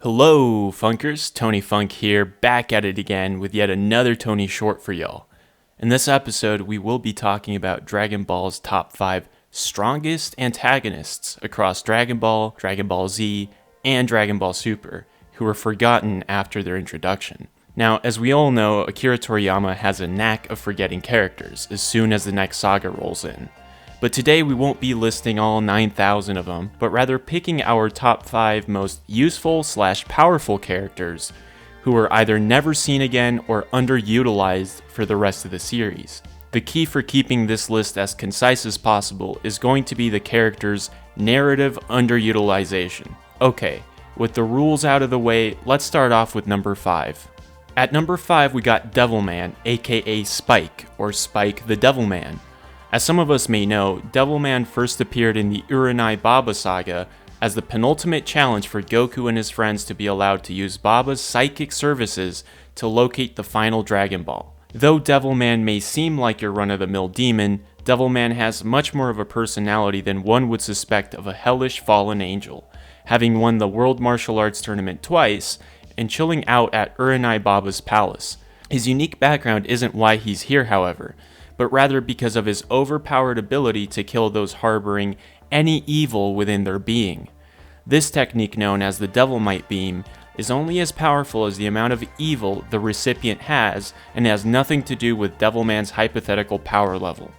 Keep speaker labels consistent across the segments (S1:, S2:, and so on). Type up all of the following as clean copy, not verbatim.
S1: Hello, Funkers. Tony Funk here, back at it again with yet another Tony short for y'all. In this episode, we will be talking about Dragon Ball's top 5 strongest antagonists across Dragon Ball, Dragon Ball Z, and Dragon Ball Super, who were forgotten after their introduction. Now, as we all know, Akira Toriyama has a knack of forgetting characters as soon as the next saga rolls in. But today we won't be listing all 9,000 of them, but rather picking our top 5 most useful/powerful characters who were either never seen again or underutilized for the rest of the series. The key for keeping this list as concise as possible is going to be the character's narrative underutilization. Okay, with the rules out of the way, let's start off with number 5. At number 5 we got Devilman, aka Spike, or Spike the Devilman. As some of us may know, Devilman first appeared in the Uranai Baba saga as the penultimate challenge for Goku and his friends to be allowed to use Baba's psychic services to locate the final Dragon Ball. Though Devilman may seem like your run-of-the-mill demon, Devilman has much more of a personality than one would suspect of a hellish fallen angel, having won the World Martial Arts Tournament twice and chilling out at Uranai Baba's palace. His unique background isn't why he's here, however, but rather because of his overpowered ability to kill those harboring any evil within their being. This technique, known as the Devil Might Beam, is only as powerful as the amount of evil the recipient has and has nothing to do with Devilman's hypothetical power level.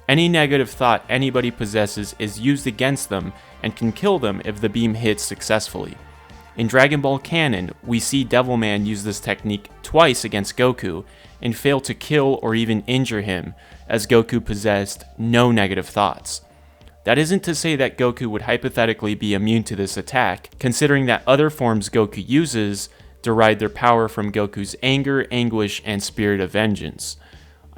S1: Any negative thought anybody possesses is used against them and can kill them if the beam hits successfully. In Dragon Ball canon, we see Devilman use this technique twice against Goku and fail to kill or even injure him, as Goku possessed no negative thoughts. That isn't to say that Goku would hypothetically be immune to this attack, considering that other forms Goku uses derive their power from Goku's anger, anguish, and spirit of vengeance.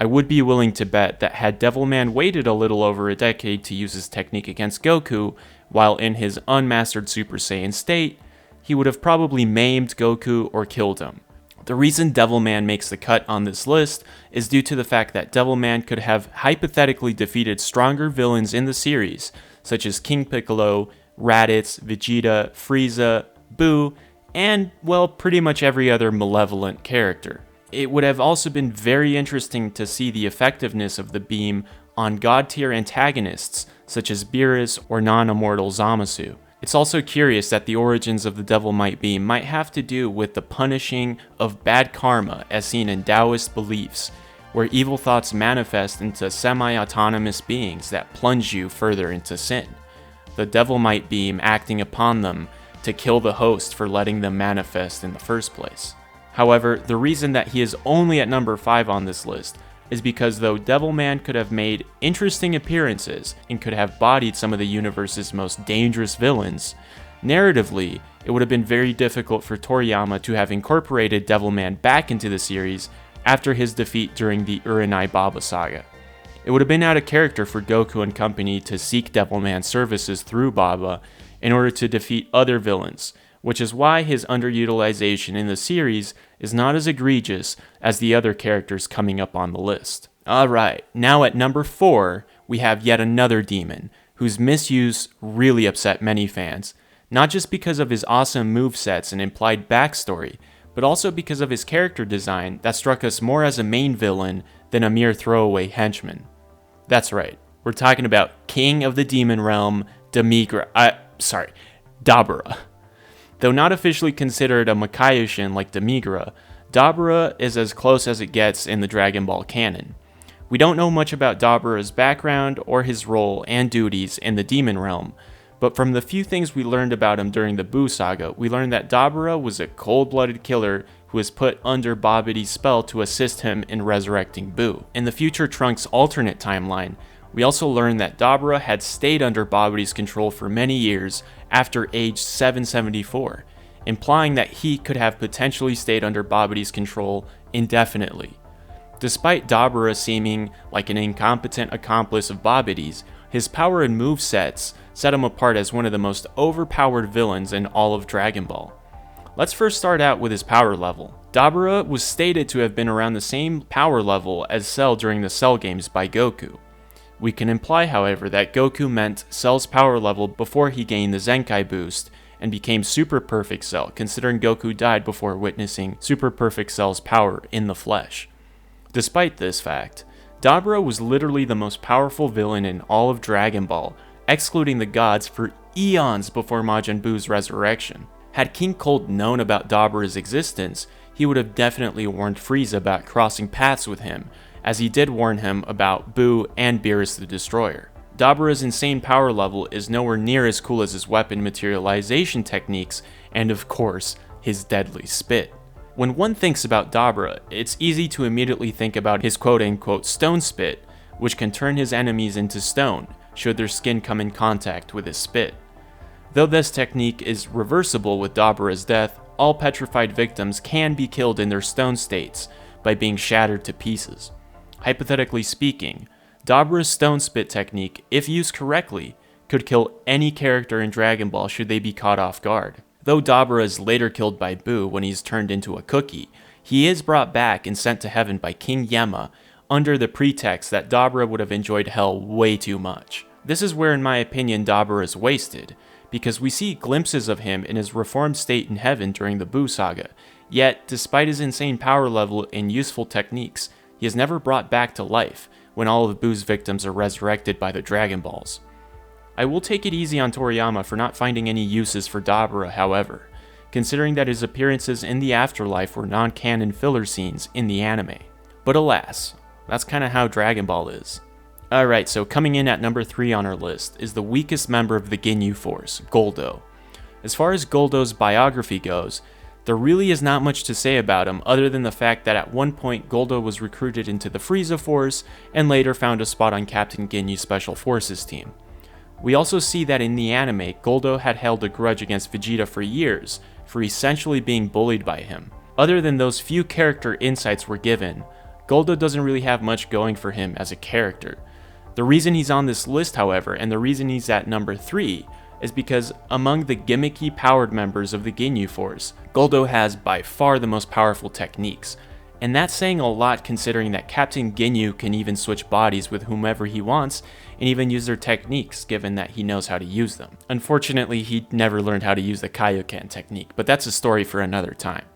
S1: I would be willing to bet that had Devilman waited a little over a decade to use his technique against Goku, while in his unmastered Super Saiyan state, he would have probably maimed Goku or killed him. The reason Devilman makes the cut on this list is due to the fact that Devilman could have hypothetically defeated stronger villains in the series, such as King Piccolo, Raditz, Vegeta, Frieza, Buu, and, well, pretty much every other malevolent character. It would have also been very interesting to see the effectiveness of the beam on god-tier antagonists, such as Beerus or non-immortal Zamasu. It's also curious that the origins of the Devil Might Beam might have to do with the punishing of bad karma as seen in Taoist beliefs, where evil thoughts manifest into semi-autonomous beings that plunge you further into sin. The Devil Might Beam acting upon them to kill the host for letting them manifest in the first place. However, the reason that he is only at number 5 on this list is because though Devilman could have made interesting appearances and could have bodied some of the universe's most dangerous villains, narratively, it would have been very difficult for Toriyama to have incorporated Devilman back into the series after his defeat during the Uranai Baba saga. It would have been out of character for Goku and company to seek Devilman's services through Baba in order to defeat other villains, which is why his underutilization in the series is not as egregious as the other characters coming up on the list. Alright, now at number 4, we have yet another demon, whose misuse really upset many fans, not just because of his awesome movesets and implied backstory, but also because of his character design that struck us more as a main villain than a mere throwaway henchman. That's right, we're talking about King of the Demon Realm, Dabura. Though not officially considered a Makaioshin like Dabura, Dabura is as close as it gets in the Dragon Ball canon. We don't know much about Dabura's background or his role and duties in the Demon Realm, but from the few things we learned about him during the Buu saga, we learned that Dabura was a cold-blooded killer who was put under Babidi's spell to assist him in resurrecting Buu. In the future Trunks alternate timeline, we also learned that Dabura had stayed under Babidi's control for many years after age 774, implying that he could have potentially stayed under Babidi's control indefinitely. Despite Dabura seeming like an incompetent accomplice of Babidi's, his power and movesets set him apart as one of the most overpowered villains in all of Dragon Ball. Let's first start out with his power level. Dabura was stated to have been around the same power level as Cell during the Cell games by Goku. We can imply, however, that Goku meant Cell's power level before he gained the Zenkai boost, and became Super Perfect Cell, considering Goku died before witnessing Super Perfect Cell's power in the flesh. Despite this fact, Dabura was literally the most powerful villain in all of Dragon Ball, excluding the gods, for eons before Majin Buu's resurrection. Had King Cold known about Dabura's existence, he would have definitely warned Frieza about crossing paths with him, as he did warn him about Buu and Beerus the Destroyer. Dabura's insane power level is nowhere near as cool as his weapon materialization techniques, and of course, his deadly spit. When one thinks about Dabura, it's easy to immediately think about his quote-unquote stone spit, which can turn his enemies into stone, should their skin come in contact with his spit. Though this technique is reversible with Dabura's death, all petrified victims can be killed in their stone states by being shattered to pieces. Hypothetically speaking, Dabura's stone spit technique, if used correctly, could kill any character in Dragon Ball should they be caught off guard. Though Dabura is later killed by Buu when he's turned into a cookie, he is brought back and sent to heaven by King Yema under the pretext that Dabura would have enjoyed hell way too much. This is where, in my opinion, Dabura is wasted, because we see glimpses of him in his reformed state in heaven during the Buu saga, yet despite his insane power level and useful techniques, he is never brought back to life when all of Buu's victims are resurrected by the Dragon Balls. I will take it easy on Toriyama for not finding any uses for Dabura, however, considering that his appearances in the afterlife were non-canon filler scenes in the anime. But alas, that's kinda how Dragon Ball is. Alright, so coming in at number 3 on our list is the weakest member of the Ginyu Force, Goldo. As far as Goldo's biography goes, there really is not much to say about him other than the fact that at one point Goldo was recruited into the Frieza Force and later found a spot on Captain Ginyu's Special Forces team. We also see that in the anime, Goldo had held a grudge against Vegeta for years for essentially being bullied by him. Other than those few character insights we're given, Goldo doesn't really have much going for him as a character. The reason he's on this list, however, and the reason he's at number 3, is because among the gimmicky powered members of the Ginyu Force, Goldo has by far the most powerful techniques. And that's saying a lot considering that Captain Ginyu can even switch bodies with whomever he wants and even use their techniques given that he knows how to use them. Unfortunately, he never learned how to use the Kaioken technique, but that's a story for another time.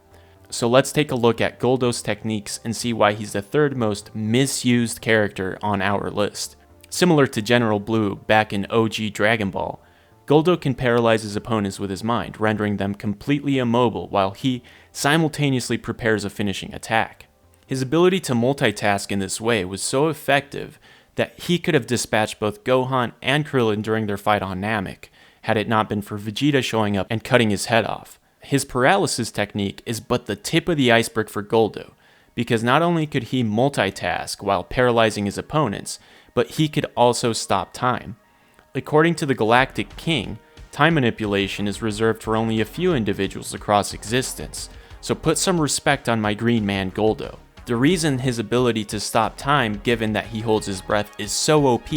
S1: So let's take a look at Goldo's techniques and see why he's the third most misused character on our list. Similar to General Blue back in OG Dragon Ball, Goldo can paralyze his opponents with his mind, rendering them completely immobile while he simultaneously prepares a finishing attack. His ability to multitask in this way was so effective that he could have dispatched both Gohan and Krillin during their fight on Namek, had it not been for Vegeta showing up and cutting his head off. His paralysis technique is but the tip of the iceberg for Goldo, because not only could he multitask while paralyzing his opponents, but he could also stop time. According to the Galactic King, time manipulation is reserved for only a few individuals across existence, so put some respect on my green man Goldo. The reason his ability to stop time, given that he holds his breath, is so OP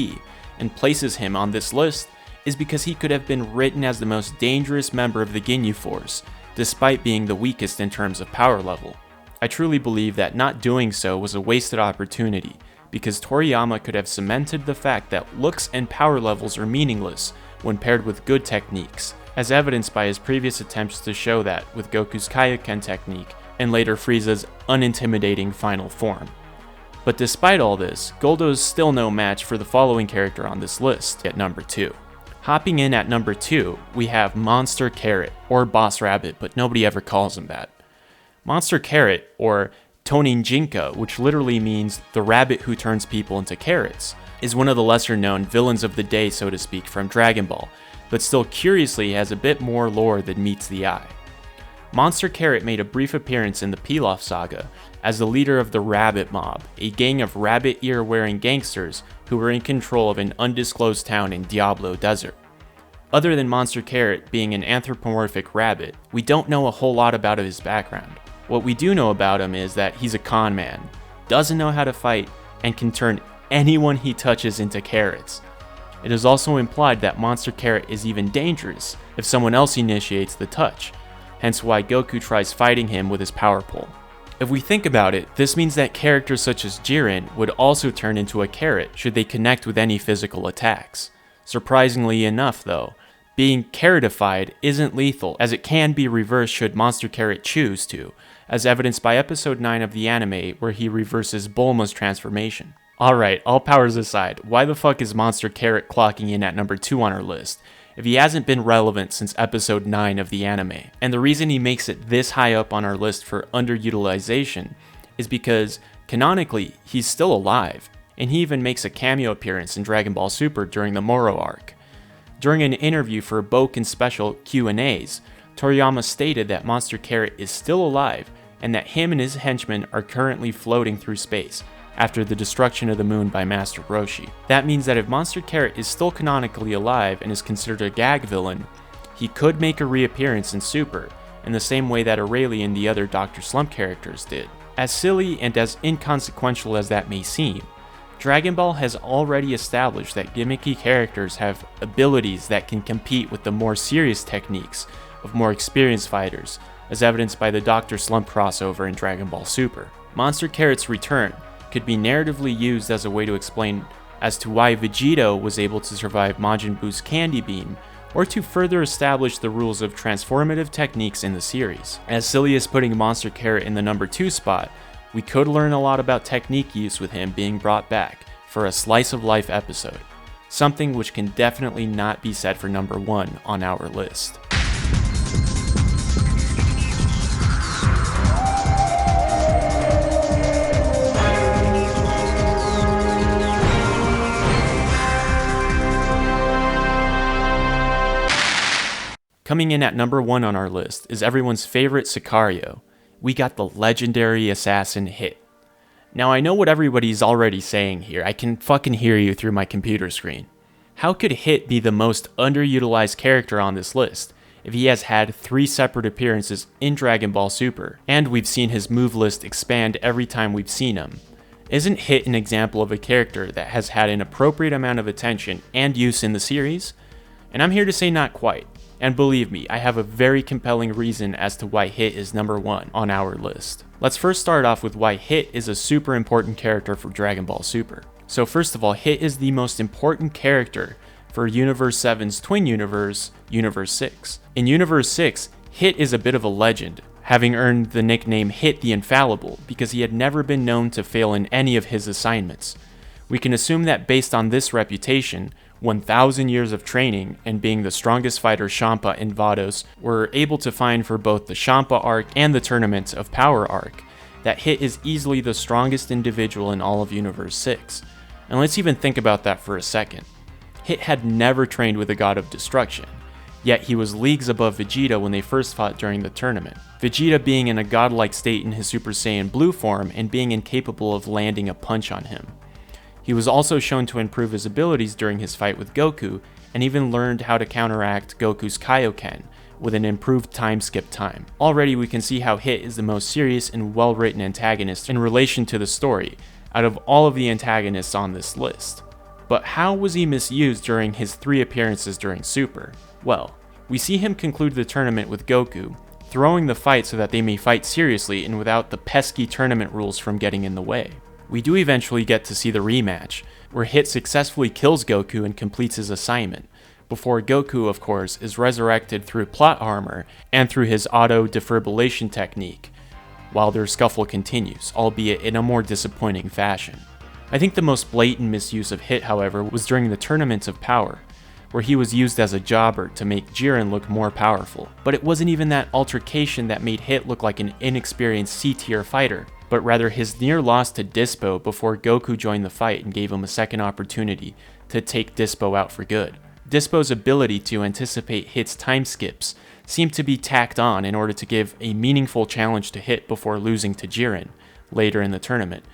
S1: and places him on this list is because he could have been written as the most dangerous member of the Ginyu Force, despite being the weakest in terms of power level. I truly believe that not doing so was a wasted opportunity, because Toriyama could have cemented the fact that looks and power levels are meaningless when paired with good techniques, as evidenced by his previous attempts to show that with Goku's Kaioken technique and later Frieza's unintimidating final form. But despite all this, Goldo is still no match for the following character on this list at number 2. Hopping in at number 2, we have Monster Carrot, or Boss Rabbit, but nobody ever calls him that. Monster Carrot, or Toninjinka, which literally means the rabbit who turns people into carrots, is one of the lesser known villains of the day, so to speak, from Dragon Ball, but still curiously has a bit more lore than meets the eye. Monster Carrot made a brief appearance in the Pilaf saga as the leader of the Rabbit Mob, a gang of rabbit ear wearing gangsters who were in control of an undisclosed town in Diablo Desert. Other than Monster Carrot being an anthropomorphic rabbit, we don't know a whole lot about his background. What we do know about him is that he's a con man, doesn't know how to fight, and can turn anyone he touches into carrots. It is also implied that Monster Carrot is even dangerous if someone else initiates the touch, hence why Goku tries fighting him with his power pole. If we think about it, this means that characters such as Jiren would also turn into a carrot should they connect with any physical attacks. Surprisingly enough though, Being carrotified isn't lethal, as it can be reversed should Monster Carrot choose to, as evidenced by episode 9 of the anime where he reverses Bulma's transformation. Alright, all powers aside, why the fuck is Monster Carrot clocking in at number 2 on our list, if he hasn't been relevant since episode 9 of the anime? And the reason he makes it this high up on our list for underutilization is because, canonically, he's still alive, and he even makes a cameo appearance in Dragon Ball Super during the Moro arc. During an interview for Boken Special Q&As, Toriyama stated that Monster Carrot is still alive and that him and his henchmen are currently floating through space after the destruction of the moon by Master Roshi. That means that if Monster Carrot is still canonically alive and is considered a gag villain, he could make a reappearance in Super, in the same way that Aurelia and the other Dr. Slump characters did. As silly and as inconsequential as that may seem, Dragon Ball has already established that gimmicky characters have abilities that can compete with the more serious techniques of more experienced fighters, as evidenced by the Dr. Slump crossover in Dragon Ball Super. Monster Carrot's return could be narratively used as a way to explain as to why Vegito was able to survive Majin Buu's Candy Beam, or to further establish the rules of transformative techniques in the series. As silly as putting Monster Carrot in the number 2 spot, we could learn a lot about technique use with him being brought back for a slice of life episode, something which can definitely not be said for number 1 on our list. Coming in at number 1 on our list is everyone's favorite Sicario. We got the legendary assassin Hit. Now I know what everybody's already saying here, I can fucking hear you through my computer screen. How could Hit be the most underutilized character on this list if he has had 3 separate appearances in Dragon Ball Super, and we've seen his move list expand every time we've seen him? Isn't Hit an example of a character that has had an appropriate amount of attention and use in the series? And I'm here to say not quite. And believe me, I have a very compelling reason as to why Hit is number 1 on our list. Let's first start off with why Hit is a super important character for Dragon Ball Super. So first of all, Hit is the most important character for Universe 7's twin universe, Universe 6. In Universe 6, Hit is a bit of a legend, having earned the nickname Hit the Infallible because he had never been known to fail in any of his assignments. We can assume that based on this reputation, 1,000 years of training and being the strongest fighter Champa and Vados were able to find for both the Champa arc and the Tournament of Power arc, that Hit is easily the strongest individual in all of Universe 6. And let's even think about that for a second. Hit had never trained with the God of Destruction, yet he was leagues above Vegeta when they first fought during the tournament. Vegeta being in a godlike state in his Super Saiyan Blue form and being incapable of landing a punch on him. He was also shown to improve his abilities during his fight with Goku, and even learned how to counteract Goku's Kaioken with an improved time skip time. Already we can see how Hit is the most serious and well-written antagonist in relation to the story, out of all of the antagonists on this list. But how was he misused during his 3 appearances during Super? Well, we see him conclude the tournament with Goku, throwing the fight so that they may fight seriously and without the pesky tournament rules from getting in the way. We do eventually get to see the rematch, where Hit successfully kills Goku and completes his assignment, before Goku, of course, is resurrected through plot armor and through his auto-defibrillation technique, while their scuffle continues, albeit in a more disappointing fashion. I think the most blatant misuse of Hit, however, was during the Tournament of Power, where he was used as a jobber to make Jiren look more powerful. But it wasn't even that altercation that made Hit look like an inexperienced C-tier fighter, but rather his near loss to Dispo before Goku joined the fight and gave him a second opportunity to take Dispo out for good. Dispo's ability to anticipate Hit's time skips seemed to be tacked on in order to give a meaningful challenge to Hit before losing to Jiren later in the tournament,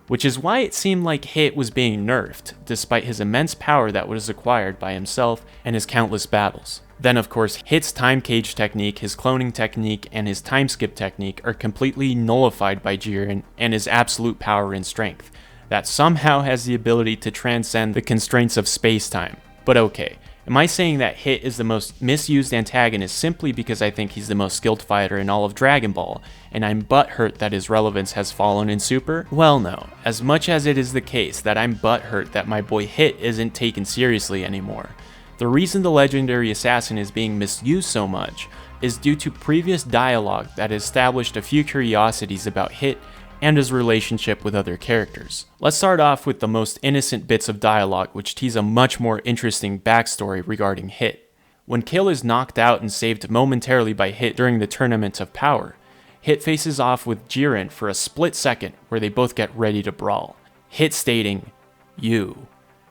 S1: which is why it seemed like Hit was being nerfed, despite his immense power that was acquired by himself and his countless battles. Then of course, Hit's time cage technique, his cloning technique, and his time skip technique are completely nullified by Jiren and his absolute power and strength, that somehow has the ability to transcend the constraints of space-time. But okay, am I saying that Hit is the most misused antagonist simply because I think he's the most skilled fighter in all of Dragon Ball, and I'm butthurt that his relevance has fallen in Super? Well no, as much as it is the case that I'm butthurt that my boy Hit isn't taken seriously anymore, The reason the legendary assassin is being misused so much is due to previous dialogue that established a few curiosities about Hit and his relationship with other characters. Let's start off with the most innocent bits of dialogue, which tease a much more interesting backstory regarding Hit. When Kill is knocked out and saved momentarily by Hit during the Tournament of Power, Hit faces off with Jiren for a split second where they both get ready to brawl. Hit stating, "You,"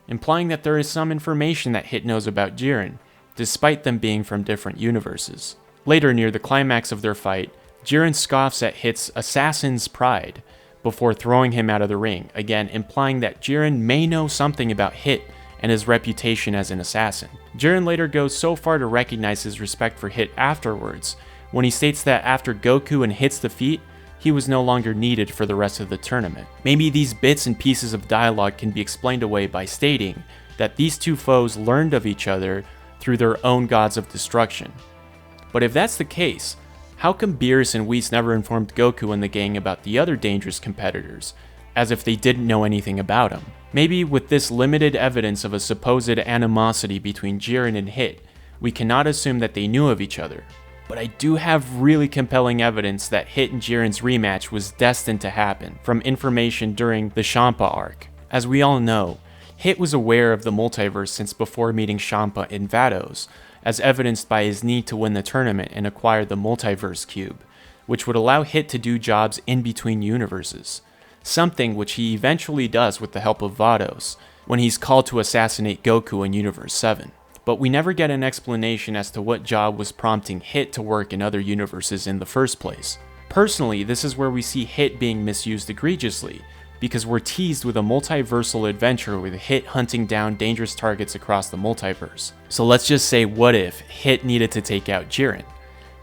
S1: implying that there is some information that Hit knows about Jiren, despite them being from different universes. Later, near the climax of their fight, Jiren scoffs at Hit's assassin's pride before throwing him out of the ring, again implying that Jiren may know something about Hit and his reputation as an assassin. Jiren later goes so far to recognize his respect for Hit afterwards, when he states that after Goku and Hit's defeat, he was no longer needed for the rest of the tournament. Maybe these bits and pieces of dialogue can be explained away by stating that these two foes learned of each other through their own gods of destruction. But if that's the case, how come Beerus and Whis never informed Goku and the gang about the other dangerous competitors, as if they didn't know anything about him? Maybe with this limited evidence of a supposed animosity between Jiren and Hit, we cannot assume that they knew of each other. But I do have really compelling evidence that Hit and Jiren's rematch was destined to happen from information during the Champa arc. As we all know, Hit was aware of the multiverse since before meeting Champa in Vados, as evidenced by his need to win the tournament and acquire the multiverse cube, which would allow Hit to do jobs in between universes, something which he eventually does with the help of Vados, when he's called to assassinate Goku in Universe 7. But we never get an explanation as to what job was prompting Hit to work in other universes in the first place. Personally, this is where we see Hit being misused egregiously, because we're teased with a multiversal adventure with Hit hunting down dangerous targets across the multiverse. So let's just say, what if Hit needed to take out Jiren?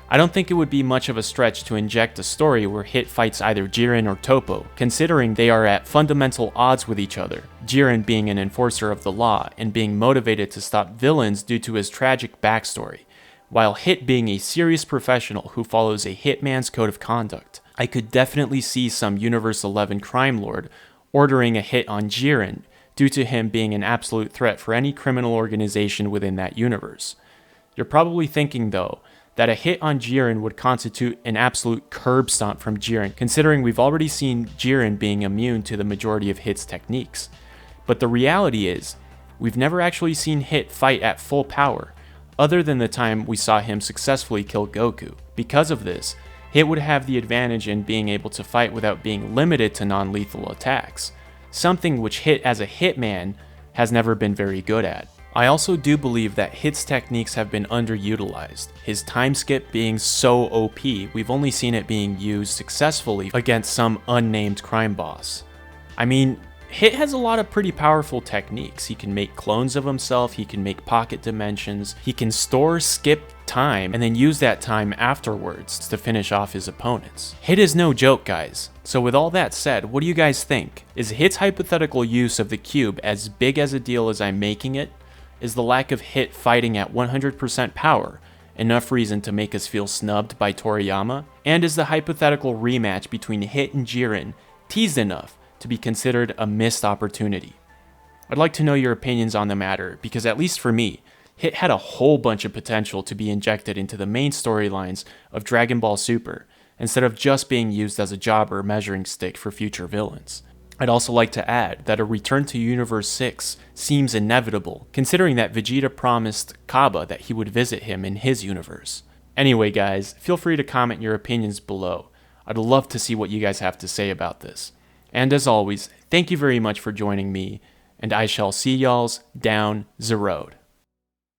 S1: I don't think it would be much of a stretch to inject a story where Hit fights either Jiren or Toppo, considering they are at fundamental odds with each other, Jiren being an enforcer of the law and being motivated to stop villains due to his tragic backstory, while Hit being a serious professional who follows a hitman's code of conduct. I could definitely see some Universe 11 crime lord ordering a hit on Jiren due to him being an absolute threat for any criminal organization within that universe. You're probably thinking, though, that a hit on Jiren would constitute an absolute curb stomp from Jiren, considering we've already seen Jiren being immune to the majority of Hit's techniques. But the reality is, we've never actually seen Hit fight at full power, other than the time we saw him successfully kill Goku. Because of this, Hit would have the advantage in being able to fight without being limited to non-lethal attacks, something which Hit as a hitman has never been very good at. I also do believe that Hit's techniques have been underutilized, his time skip being so OP, we've only seen it being used successfully against some unnamed crime boss. I mean, Hit has a lot of pretty powerful techniques. He can make clones of himself, he can make pocket dimensions, he can store skip time and then use that time afterwards to finish off his opponents. Hit is no joke, guys. So with all that said, what do you guys think? Is Hit's hypothetical use of the cube as big as a deal as I'm making it? Is the lack of Hit fighting at 100% power enough reason to make us feel snubbed by Toriyama? And is the hypothetical rematch between Hit and Jiren teased enough to be considered a missed opportunity? I'd like to know your opinions on the matter, because at least for me, Hit had a whole bunch of potential to be injected into the main storylines of Dragon Ball Super, instead of just being used as a jobber measuring stick for future villains. I'd also like to add that a return to Universe 6 seems inevitable, considering that Vegeta promised Kaba that he would visit him in his universe. Anyway guys, feel free to comment your opinions below. I'd love to see what you guys have to say about this. And as always, thank you very much for joining me, and I shall see y'alls down the road.